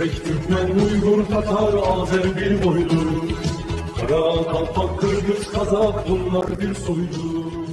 Özbek, Türkmen, Uygur, Tatar, Azer bir boylu. Kara, Kalpak, Kırgız, Kazak bunlar bir soylu.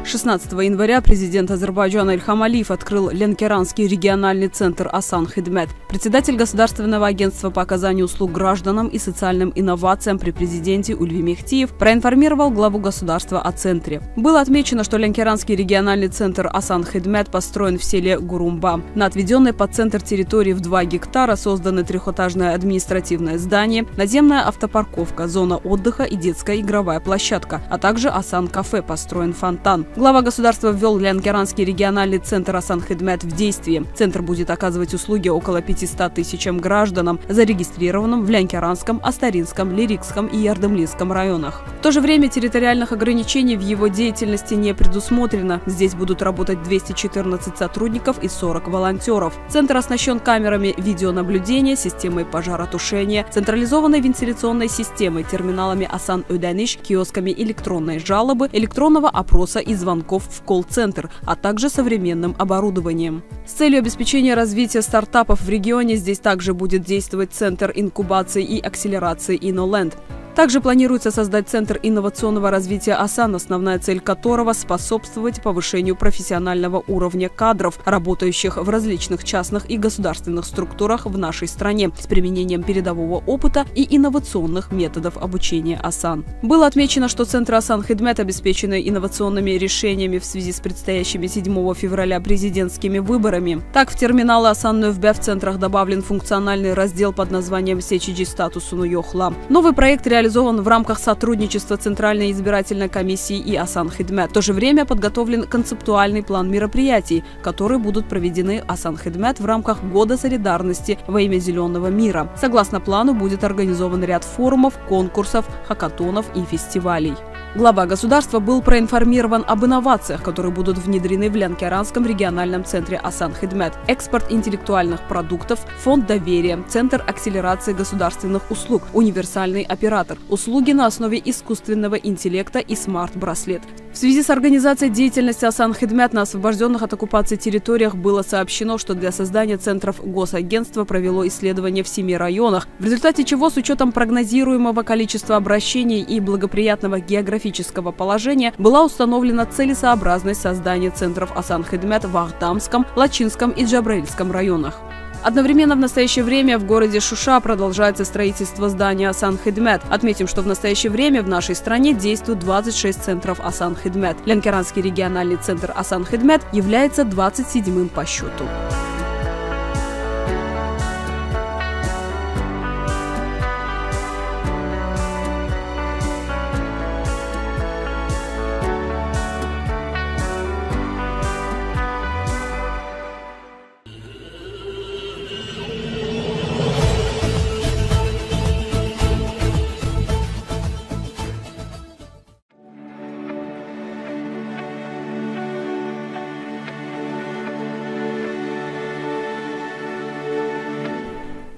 С 16 января президент Азербайджана Ильхам Алиев открыл Ленкеранский региональный центр Асан Хидмет. Председатель Государственного агентства по оказанию услуг гражданам и социальным инновациям при президенте Ульви Мехтиев проинформировал главу государства о центре. Было отмечено, что Ленкеранский региональный центр Асан Хидмет построен в селе Гурумба. На отведенной под центр территории в 2 гектара созданы трехэтажное административное здание, наземная автопарковка, зона отдыха и детская игровая площадка, а также Асан-кафе, построен фонтан. Глава государства ввел Ленкеранский региональный центр Асан Хидмет в действие. Центр будет оказывать услуги около 500 тысячам гражданам, зарегистрированным в Ленкеранском, Астаринском, Лирикском и Ярдымлинском районах. В то же время территориальных ограничений в его деятельности не предусмотрено. Здесь будут работать 214 сотрудников и 40 волонтеров. Центр оснащен камерами видеонаблюдения, системой пожаротушения, централизованной вентиляционной системой, терминалами Асан Ödeniş, киосками электронной жалобы, электронного опроса и звонков в колл-центр, а также современным оборудованием. С целью обеспечения развития стартапов в регионе здесь также будет действовать Центр инкубации и акселерации InnoLand. Также планируется создать Центр инновационного развития Асан, основная цель которого – способствовать повышению профессионального уровня кадров, работающих в различных частных и государственных структурах в нашей стране с применением передового опыта и инновационных методов обучения Асан. Было отмечено, что Центр Асан Хидмет обеспечены инновационными решениями в связи с предстоящими 7 февраля президентскими выборами. Так, в терминалы Асан Нövbe в центрах добавлен функциональный раздел под названием «Сечиджи статусу Йохла». Новый проект реализован в рамках сотрудничества Центральной избирательной комиссии и Асан Хидмет. В то же время подготовлен концептуальный план мероприятий, которые будут проведены Асан Хидмет в рамках Года солидарности во имя зеленого мира. Согласно плану будет организован ряд форумов, конкурсов, хакатонов и фестивалей. Глава государства был проинформирован об инновациях, которые будут внедрены в Ленкеранском региональном центре Асан Хидмет. Экспорт интеллектуальных продуктов, фонд доверия, Центр акселерации государственных услуг, универсальный оператор, услуги на основе искусственного интеллекта и смарт-браслет. В связи с организацией деятельности Асан Хидмет на освобожденных от оккупации территориях было сообщено, что для создания центров госагентство провело исследования в 7 районах, в результате чего с учетом прогнозируемого количества обращений и благоприятного географического положения была установлена целесообразность создания центров Асан Хидмет в Ахдамском, Лачинском и Джабраильском районах. Одновременно в настоящее время в городе Шуша продолжается строительство здания Асан Хидмет. Отметим, что в настоящее время в нашей стране действует 26 центров Асан Хидмет. Ленкеранский региональный центр Асан Хидмет является 27-м по счету.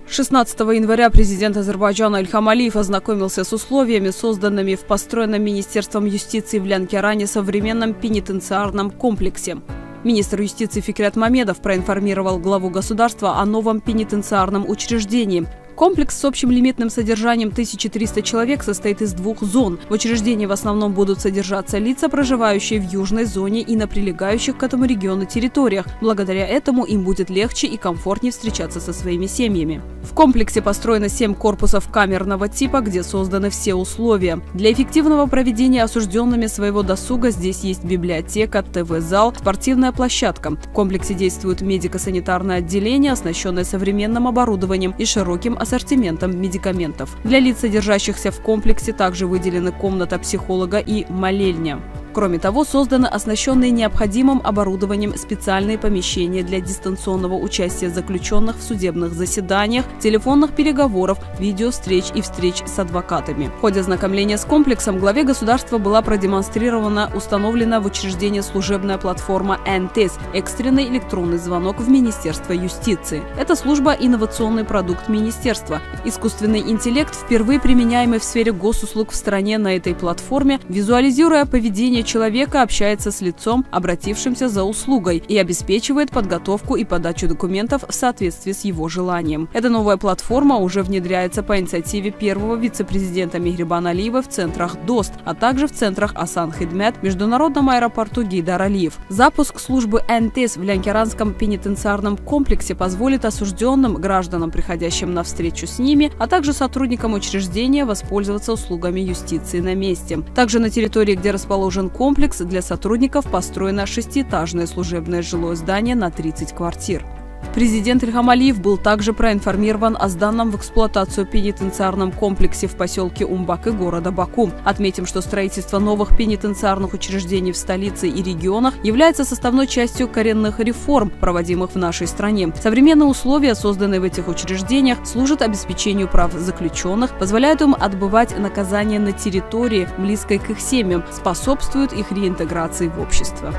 С 16 января президент Азербайджана Ильхам Алиев ознакомился с условиями, созданными в построенном Министерством юстиции в Ленкеране современном пенитенциарном комплексе. Министр юстиции Фикрет Мамедов проинформировал главу государства о новом пенитенциарном учреждении. Комплекс с общим лимитным содержанием 1300 человек состоит из 2 зон. В учреждении в основном будут содержаться лица, проживающие в южной зоне и на прилегающих к этому региону территориях. Благодаря этому им будет легче и комфортнее встречаться со своими семьями. В комплексе построено 7 корпусов камерного типа, где созданы все условия. Для эффективного проведения осужденными своего досуга здесь есть библиотека, ТВ-зал, спортивная площадка. В комплексе действует медико-санитарное отделение, оснащенное современным оборудованием и широким ассортиментом медикаментов. Для лиц, содержащихся в комплексе, также выделены комната психолога и молельня. Кроме того, созданы оснащенные необходимым оборудованием специальные помещения для дистанционного участия заключенных в судебных заседаниях, телефонных переговоров, видеовстреч и встреч с адвокатами. В ходе ознакомления с комплексом главе государства была продемонстрирована установлена в учреждении служебная платформа НТС – экстренный электронный звонок в Министерство юстиции. Эта служба – инновационный продукт министерства. Искусственный интеллект, впервые применяемый в сфере госуслуг в стране, на этой платформе, визуализируя поведение человека, общается с лицом, обратившимся за услугой, и обеспечивает подготовку и подачу документов в соответствии с его желанием. Эта новая платформа уже внедряется по инициативе первого вице-президента Мехрибана Алиева в центрах ДОСТ, а также в центрах Асан Хидмет, международном аэропорту Гейдар Алиев. Запуск службы НТС в Лянкеранском пенитенциарном комплексе позволит осужденным, гражданам, приходящим на встречу с ними, а также сотрудникам учреждения воспользоваться услугами юстиции на месте. Также на территории, где расположен комплекс, для сотрудников построено 6-этажное служебное жилое здание на 30 квартир. Президент Ильхам Алиев был также проинформирован о сданном в эксплуатацию пенитенциарном комплексе в поселке Умбак и города Баку. Отметим, что строительство новых пенитенциарных учреждений в столице и регионах является составной частью коренных реформ, проводимых в нашей стране. Современные условия, созданные в этих учреждениях, служат обеспечению прав заключенных, позволяют им отбывать наказание на территории, близкой к их семьям, способствуют их реинтеграции в общество.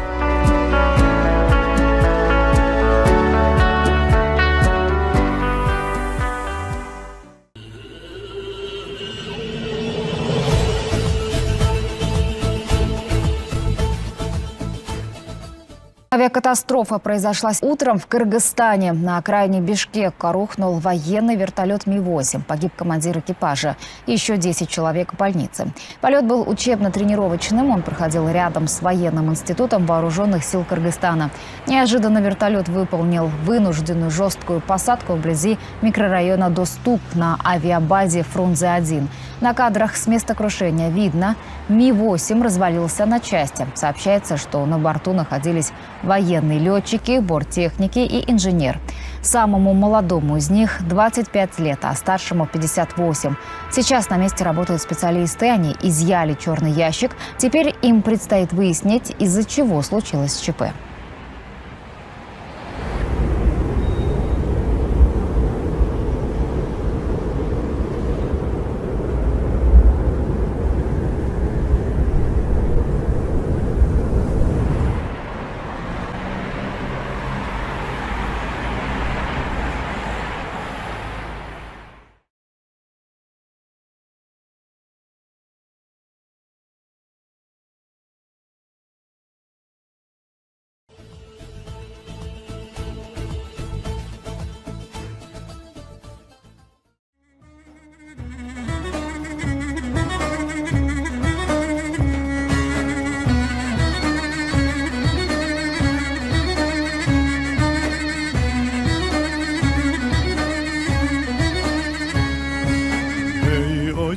Авиакатастрофа произошла утром в Кыргызстане. На окраине Бишкека рухнул военный вертолет Ми-8. Погиб командир экипажа. Еще 10 человек в больнице. Полет был учебно-тренировочным. Он проходил рядом с военным институтом вооруженных сил Кыргызстана. Неожиданно вертолет выполнил вынужденную жесткую посадку вблизи микрорайона Достук на авиабазе Фрунзе-1. На кадрах с места крушения видно, Ми-8 развалился на части. Сообщается, что на борту находились военные летчики, борттехники и инженер. Самому молодому из них 25 лет, а старшему 58. Сейчас на месте работают специалисты. Они изъяли черный ящик. Теперь им предстоит выяснить, из-за чего случилось ЧП.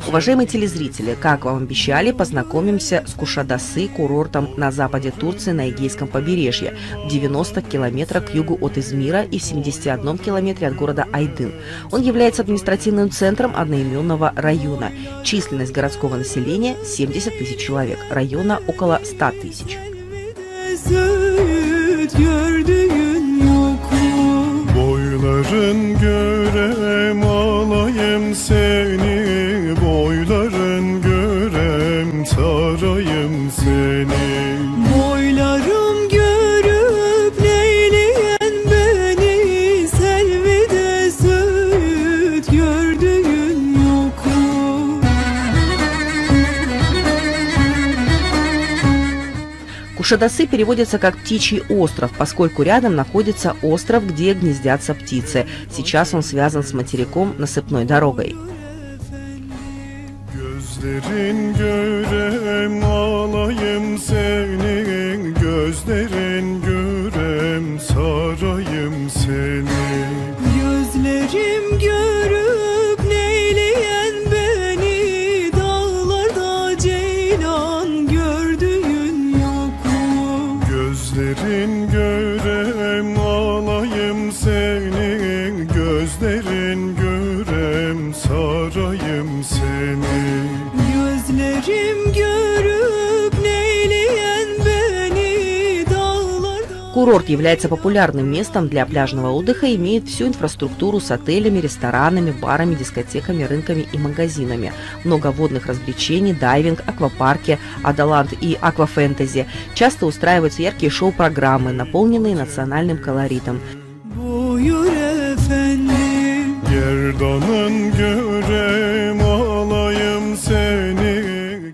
Уважаемые телезрители, как вам обещали, познакомимся с Кушадасы, курортом на западе Турции на Эгейском побережье, в 90 километрах к югу от Измира и в 71 километре от города Айдын. Он является административным центром одноименного района. Численность городского населения – 70 тысяч человек, района – около 100 тысяч. Boyların görem sarayım seni. Boylarım görüp neyleyen beni, selvide söğüt gördüğün yok mu? Кушадасы переводится как «птичий остров», поскольку рядом находится остров, где гнездятся птицы. Сейчас он связан с материком насыпной дорогой. Gözlerin görem alayım seni, gözlerin görem sarayım seni. Gözlerim görüp neyleyen beni, dağlarda ceylan gördüğün yok mu? Gözlerin görem alayım seni, gözlerin görem sarayım seni. Gözlerim görüp neyleyen Курорт является популярным местом для пляжного отдыха и имеет всю инфраструктуру с отелями, ресторанами, барами, дискотеками, рынками и магазинами. Много водных развлечений, дайвинг, аквапарки, Адалант и аквафэнтези. Часто устраиваются яркие шоу-программы, наполненные национальным колоритом.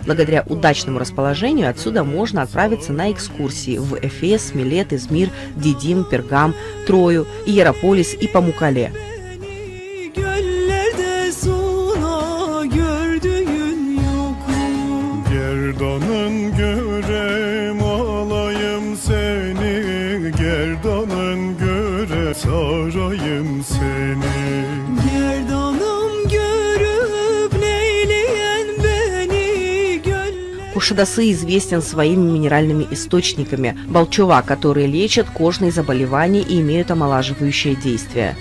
Благодаря удачному расположению отсюда можно отправиться на экскурсии в Эфес, Милет, Измир, Дидим, Пергам, Трою, Иераполис и Памуккале. Куршадасы известен своими минеральными источниками балчова, которые лечат кожные заболевания и имеют омолаживающее действие.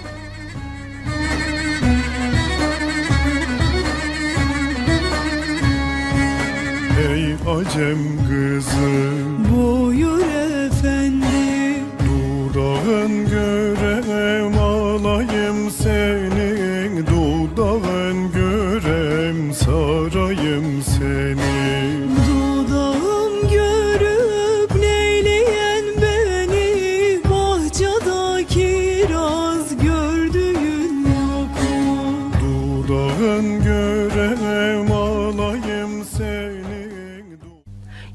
Ey acem kızı, buyur efendim, dudağın görem alayım seni, dudağın görem sarayım seni. Dudağım görüp neyleyen beni, bahçada kiraz gördüğün yok mu? Dudağın görem alayım seni.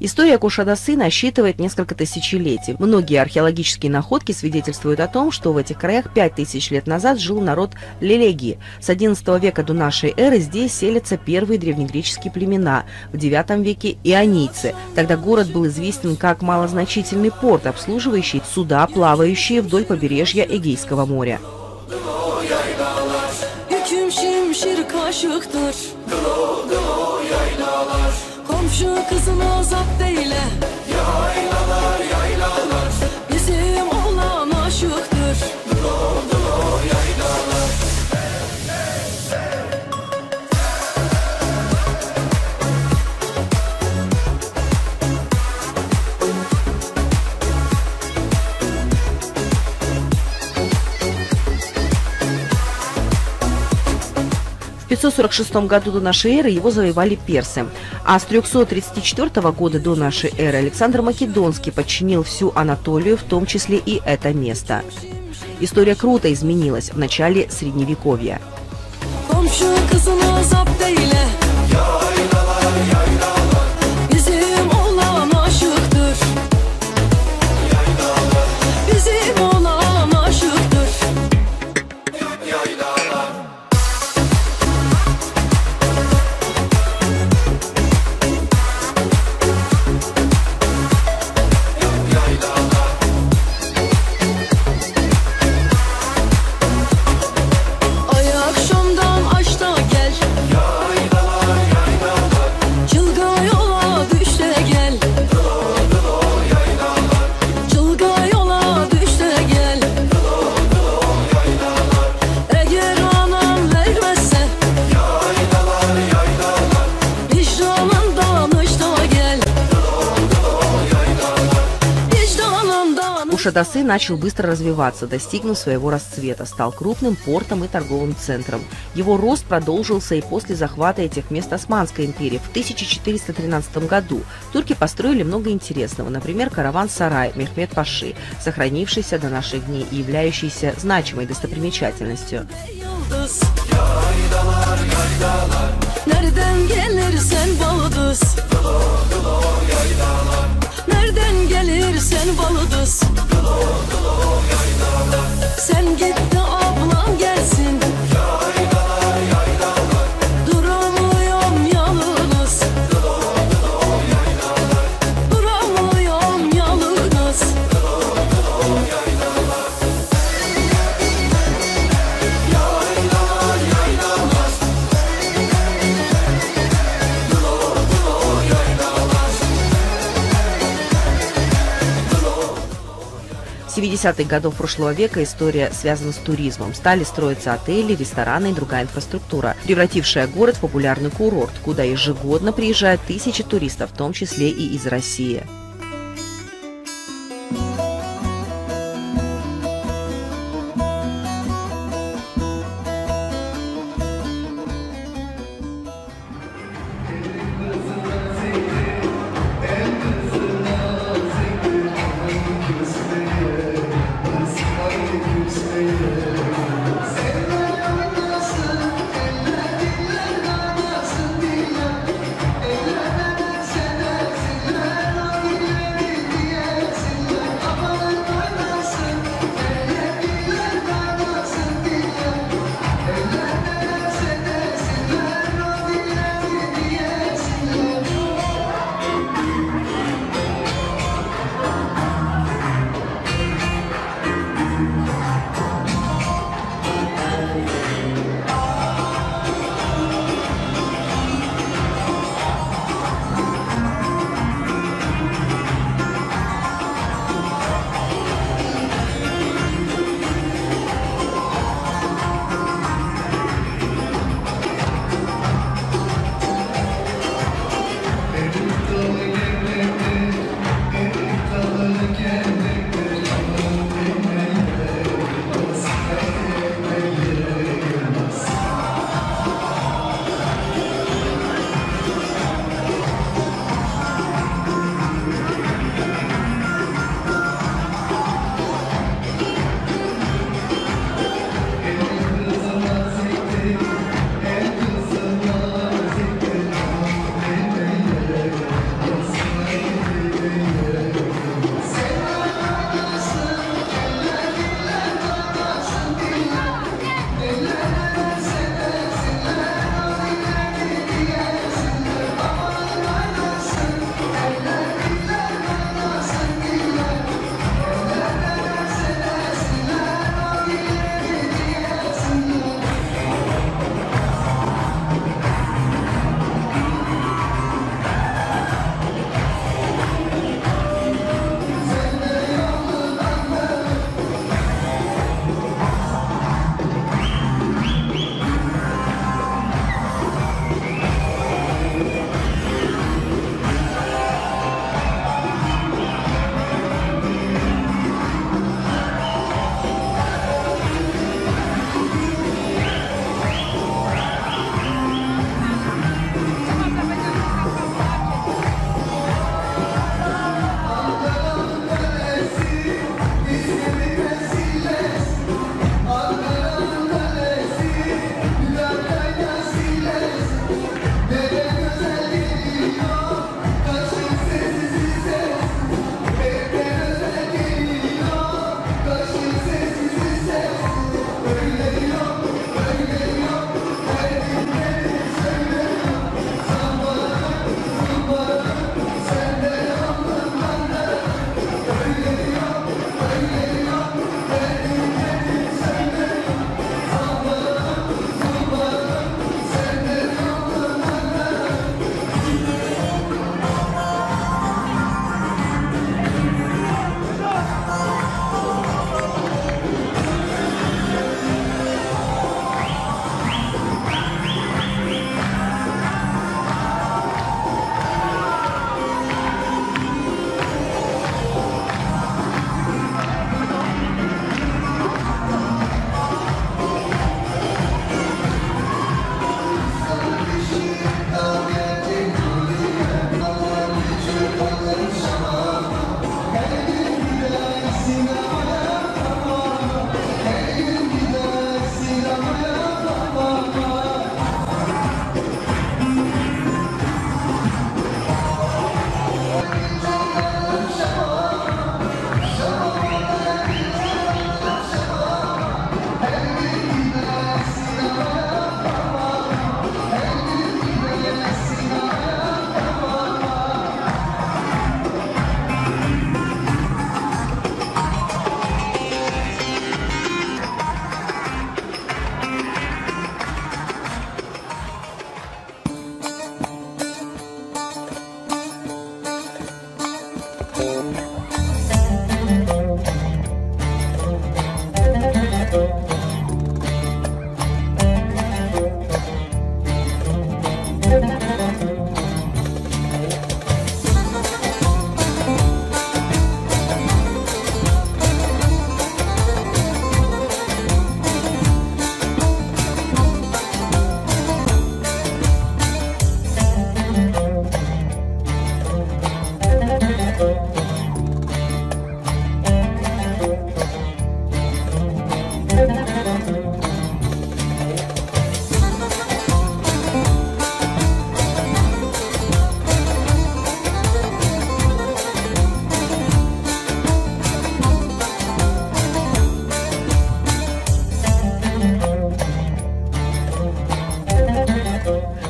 История Куршадасы насчитывает несколько тысячелетий. Многие археологические находки свидетельствуют о том, что в этих краях 5000 лет назад жил народ Лелеги. С XI века до нашей эры здесь селятся первые древнегреческие племена, в IX веке ионийцы. Тогда город был известен как малозначительный порт, обслуживающий суда, плавающие вдоль побережья Эгейского моря. Komşu kızına zapt eyle. Yaylalar yaylalar, bizim oğlan aşıktır. Yaylalar. В 546 году до нашей эры его завоевали персы, а с 334 года до нашей эры Александр Македонский подчинил всю Анатолию, в том числе и это место. История круто изменилась в начале Средневековья. Куршадасы начал быстро развиваться, достигнув своего расцвета, стал крупным портом и торговым центром. Его рост продолжился и после захвата этих мест Османской империи в 1413 году. Турки построили много интересного, например, караван-сарай Мехмед Паши, сохранившийся до наших дней и являющийся значимой достопримечательностью. Nereden gelirsen balıdız. Sen git de ablan gelsin. Yaylalar yaylalar, duramıyorum yalnız. Duramıyorum yalnız. Yaylalar yaylalar. С 70-х годов прошлого века история связана с туризмом. Стали строиться отели, рестораны и другая инфраструктура, превратившая город в популярный курорт, куда ежегодно приезжают тысячи туристов, в том числе и из России.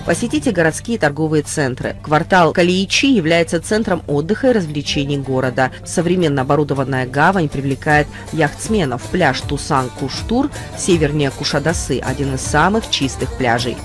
Посетите городские торговые центры. Квартал Калиичи является центром отдыха и развлечений города. Современно оборудованная гавань привлекает яхтсменов. Пляж Тусан-Куштур севернее Кушадасы – один из самых чистых пляжей.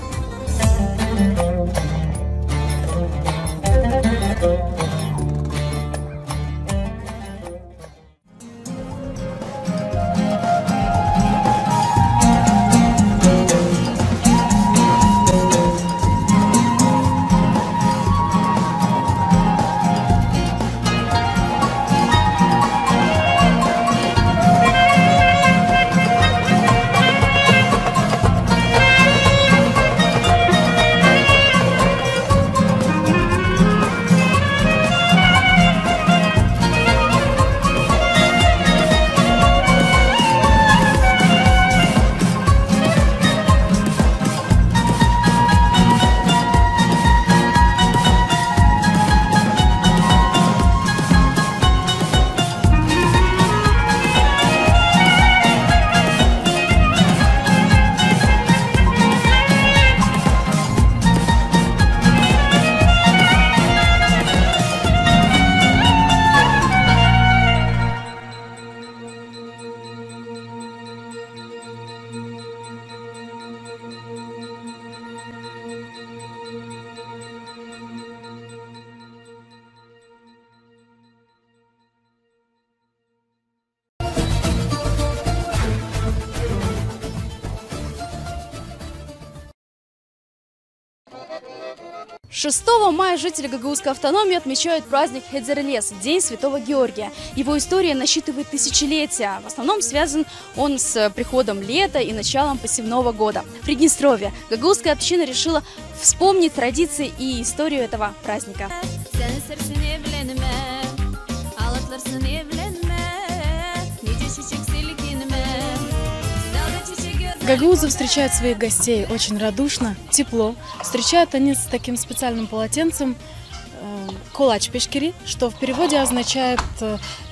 Шестого мая жители Гагаузской автономии отмечают праздник Хедзерлес – День Святого Георгия. Его история насчитывает тысячелетия. В основном связан он с приходом лета и началом посевного года. В Приднестровье гагаузская община решила вспомнить традиции и историю этого праздника. Гагаузы встречают своих гостей очень радушно, тепло. Встречают они с таким специальным полотенцем «колач пешкири», что в переводе означает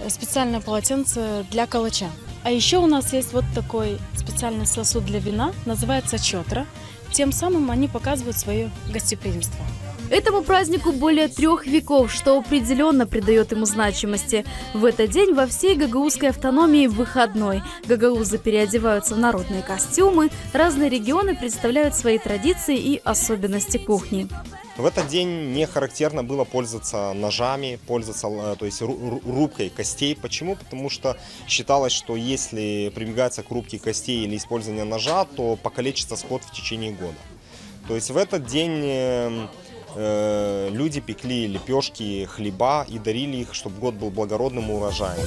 специальное полотенце для калача. А еще у нас есть вот такой специальный сосуд для вина, называется чотра. Тем самым они показывают свое гостеприимство. Этому празднику более 3 веков, что определенно придает ему значимости. В этот день во всей гагаузской автономии выходной. Гагаузы переодеваются в народные костюмы, разные регионы представляют свои традиции и особенности кухни. В этот день не характерно было пользоваться ножами, то есть рубкой костей. Почему? Потому что считалось, что если прибегается к рубке костей или использованию ножа, то покалечится скот в течение года. То есть в этот день люди пекли лепешки, хлеба и дарили их, чтобы год был благородным и урожайным.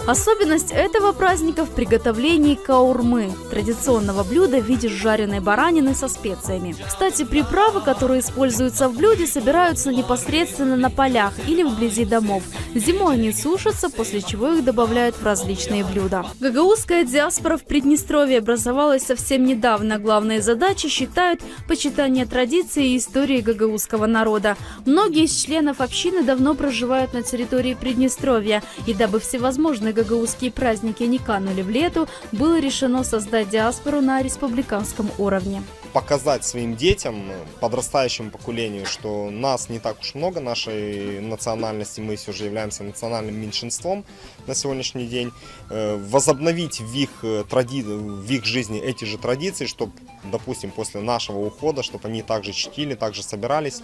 Особенность этого праздника в приготовлении каурмы – традиционного блюда в виде жареной баранины со специями. Кстати, приправы, которые используются в блюде, собираются непосредственно на полях или вблизи домов. Зимой они сушатся, после чего их добавляют в различные блюда. Гагаузская диаспора в Приднестровье образовалась совсем недавно. Главной задачей считают почитание традиций и истории гагаузского народа. Многие из членов общины давно проживают на территории Приднестровья, и дабы всевозможные гагаузские праздники не канули в лету, было решено создать диаспору на республиканском уровне. Показать своим детям, подрастающему поколению, что нас не так уж много, нашей национальности, мы все же являемся национальным меньшинством на сегодняшний день, возобновить в их жизни эти же традиции, чтобы, допустим, после нашего ухода, чтобы они также чтили, также собирались.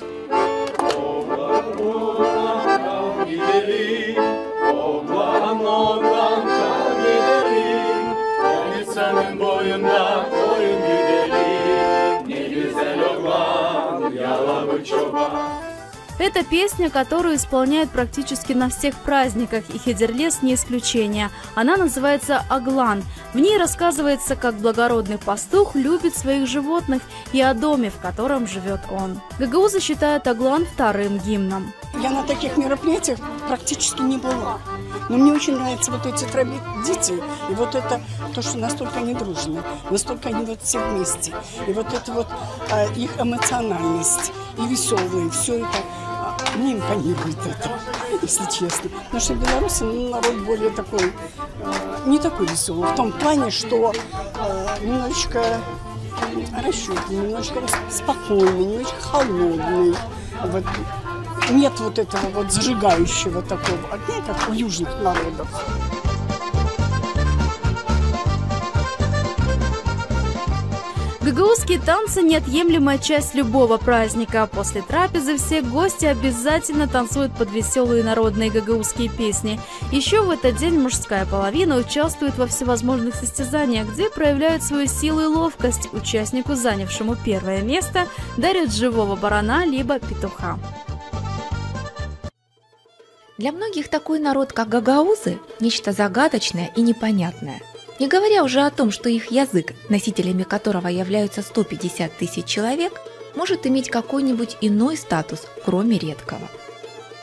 Это песня, которую исполняют практически на всех праздниках, и Хедзерлес не исключение. Она называется «Аглан». В ней рассказывается, как благородный пастух любит своих животных и о доме, в котором живет он. Гагаузы считают Аглан вторым гимном. Я на таких мероприятиях практически не была. Но мне очень нравятся вот эти традиции, и вот это то, что настолько они дружны, настолько они вот все вместе. И вот это вот их эмоциональность, и веселые, все это, мне импонирует это, если честно. Потому что белорусы народ более такой, не такой веселый, в том плане, что немножечко расчетный, немножечко спокойный, немножечко холодный. Вот. Нет вот этого вот зажигающего такого огня, как у южных народов. Гагаузские танцы – неотъемлемая часть любого праздника. После трапезы все гости обязательно танцуют под веселые народные гагаузские песни. Еще в этот день мужская половина участвует во всевозможных состязаниях, где проявляют свою силу и ловкость. Участнику, занявшему первое место, дарят живого барана либо петуха. Для многих такой народ, как гагаузы, нечто загадочное и непонятное. Не говоря уже о том, что их язык, носителями которого являются 150 тысяч человек, может иметь какой-нибудь иной статус, кроме редкого.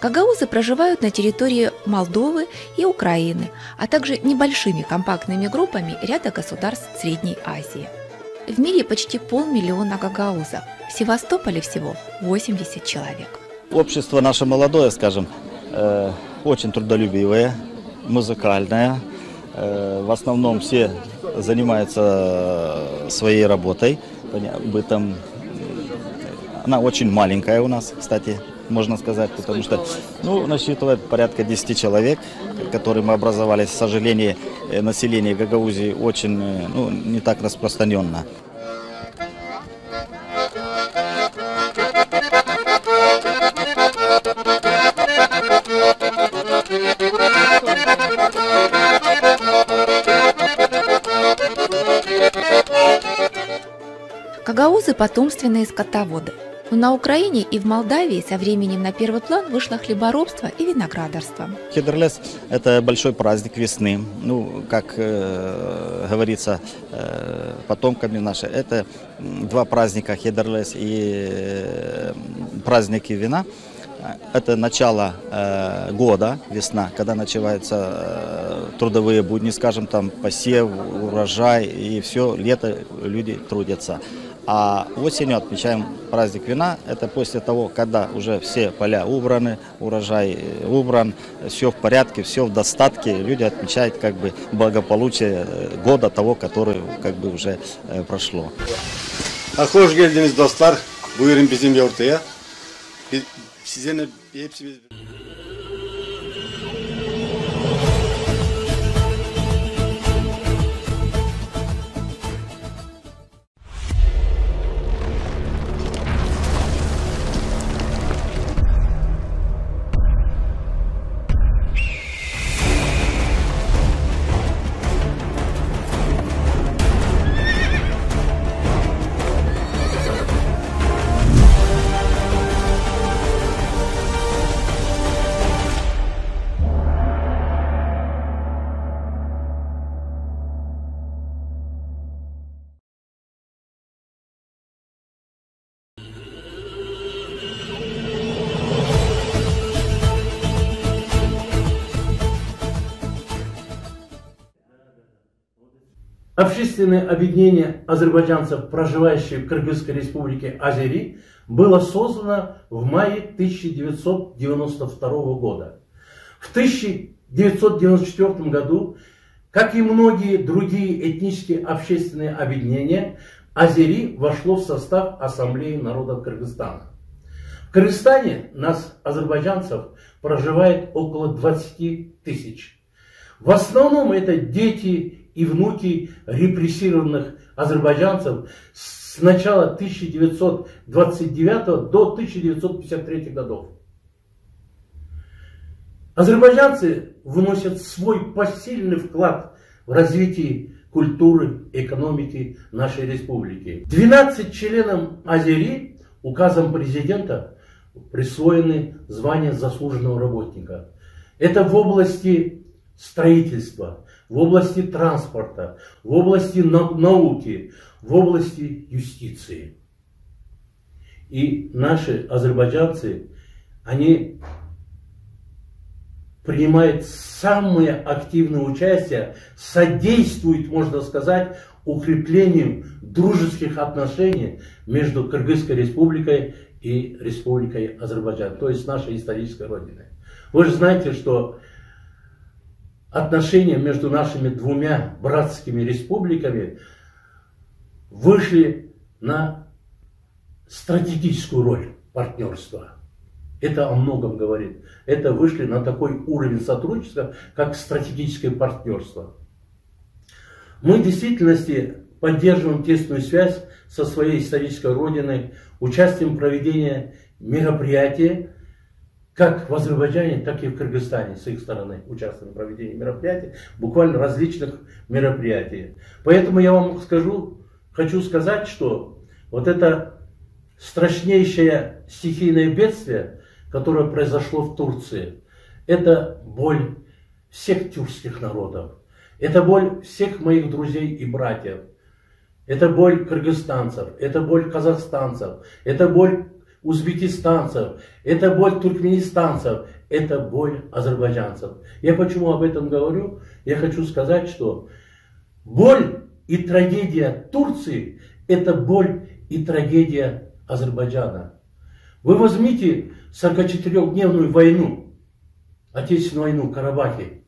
Гагаузы проживают на территории Молдовы и Украины, а также небольшими компактными группами ряда государств Средней Азии. В мире почти 500 000 гагаузов, в Севастополе всего 80 человек. Общество наше молодое, скажем, очень трудолюбивое, музыкальное. В основном все занимаются своей работой, бытом. Она очень маленькая у нас, кстати, можно сказать, потому что насчитывает порядка 10 человек, которые мы образовали. К сожалению, население Гагаузии очень не так распространенно. Гагаузы – потомственные скотоводы. Но на Украине и в Молдавии со временем на первый план вышло хлеборобство и виноградарство. Хедерлес – это большой праздник весны. Как говорится потомками наши, это два праздника – Хедерлес и праздники вина. Это начало года, весна, когда начинаются трудовые будни, скажем, там посев, урожай и все, лето люди трудятся. А осенью отмечаем праздник вина. Это после того, когда уже все поля убраны, урожай убран, все в порядке, все в достатке. Люди отмечают как бы благополучие года того, который как бы уже прошло. Hoş geldiniz dostlar. Buyurun bizimle ortaya. Size hepsi. Общественное объединение азербайджанцев, проживающих в Кыргызской республике Азери, было создано в мае 1992 года. В 1994 году, как и многие другие этнические общественные объединения, Азери вошло в состав Ассамблеи народов Кыргызстана. В Кыргызстане нас, азербайджанцев, проживает около 20 тысяч. В основном это дети и внуки репрессированных азербайджанцев с начала 1929 до 1953 годов. Азербайджанцы вносят свой посильный вклад в развитие культуры и экономики нашей республики. 12 членам Азери указом президента присвоены звание заслуженного работника. Это в области строительства, в области транспорта, в области науки, в области юстиции. И наши азербайджанцы, они принимают самое активное участие, содействуют, можно сказать, укреплению дружеских отношений между Кыргызской республикой и Республикой Азербайджан, то есть нашей исторической родиной. Вы же знаете, что отношения между нашими двумя братскими республиками вышли на стратегическую роль партнерства. Это о многом говорит. Это вышли на такой уровень сотрудничества, как стратегическое партнерство. Мы в действительности поддерживаем тесную связь со своей исторической родиной, участием в проведении мероприятий, как в Азербайджане, так и в Кыргызстане, с их стороны участвуем в проведении мероприятий, буквально различных мероприятий. Поэтому я вам хочу сказать, что вот это страшнейшее стихийное бедствие, которое произошло в Турции, это боль всех тюркских народов, это боль всех моих друзей и братьев, это боль кыргызстанцев, это боль казахстанцев, это боль узбекистанцев, это боль туркменистанцев, это боль азербайджанцев. Я почему об этом говорю? Я хочу сказать, что боль и трагедия Турции – это боль и трагедия Азербайджана. Вы возьмите 44-дневную войну, Отечественную войну в Карабахе.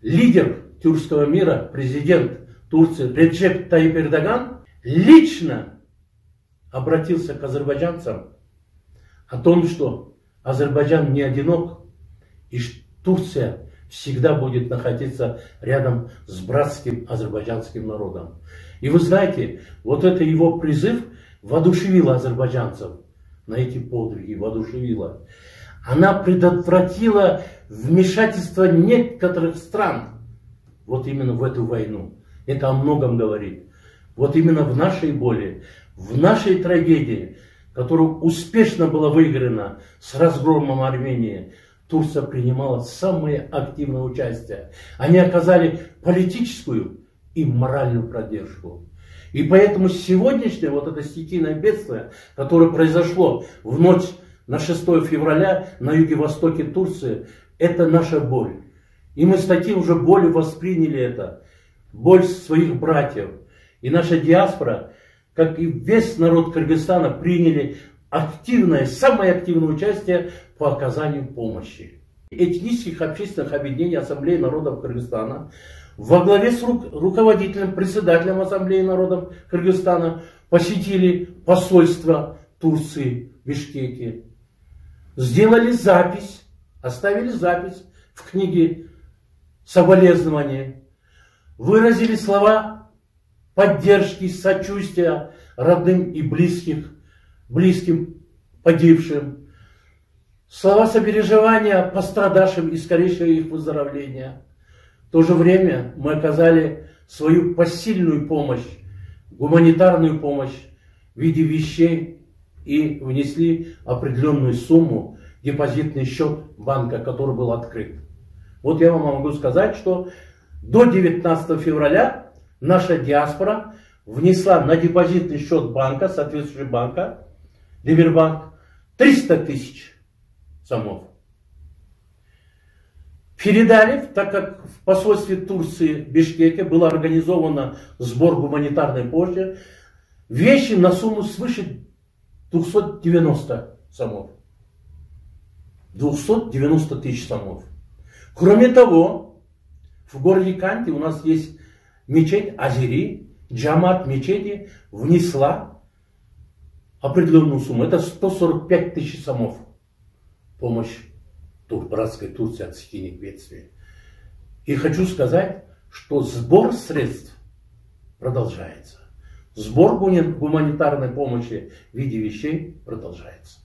Лидер тюркского мира, президент Турции Реджеп Тайип Эрдоган лично обратился к азербайджанцам о том, что Азербайджан не одинок, и Турция всегда будет находиться рядом с братским азербайджанским народом. И вы знаете, вот это его призыв воодушевило азербайджанцев на эти подвиги, воодушевило. Она предотвратила вмешательство некоторых стран вот именно в эту войну. Это о многом говорит. Вот именно в нашей боли, в нашей трагедии, которая успешно была выиграна с разгромом Армении, Турция принимала самое активное участие. Они оказали политическую и моральную поддержку. И поэтому сегодняшнее вот это стихийное бедствие, которое произошло в ночь на 6 февраля на юго-востоке Турции, это наша боль. И мы с таким уже болью восприняли это. Боль своих братьев. И наша диаспора, как и весь народ Кыргызстана, приняли активное, самое активное участие по оказанию помощи. Этнических общественных объединений Ассамблеи народов Кыргызстана во главе с руководителем, председателем Ассамблеи народов Кыргызстана посетили посольство Турции в Бишкеке. Сделали запись, оставили запись в книге соболезнования. Выразили слова поддержки, сочувствия родным и близким погибшим. Слова сопереживания пострадавшим и скорейшего их выздоровления. В то же время мы оказали свою посильную помощь, гуманитарную помощь в виде вещей и внесли определенную сумму в депозитный счет банка, который был открыт. Вот я вам могу сказать, что до 19 февраля наша диаспора внесла на депозитный счет банка, соответствующего банка, Либербанк, 300 тысяч сомов. Передали, так как в посольстве Турции в Бишкеке был организован сбор гуманитарной помощи, вещи на сумму свыше 290 сомов. 290 тысяч сомов. Кроме того, в городе Канте у нас есть мечеть Азери, джамат мечети внесла определенную сумму. Это 145 тысяч сомов. Помощь братской Турции от стихийных бедствий. И хочу сказать, что сбор средств продолжается. Сбор гуманитарной помощи в виде вещей продолжается.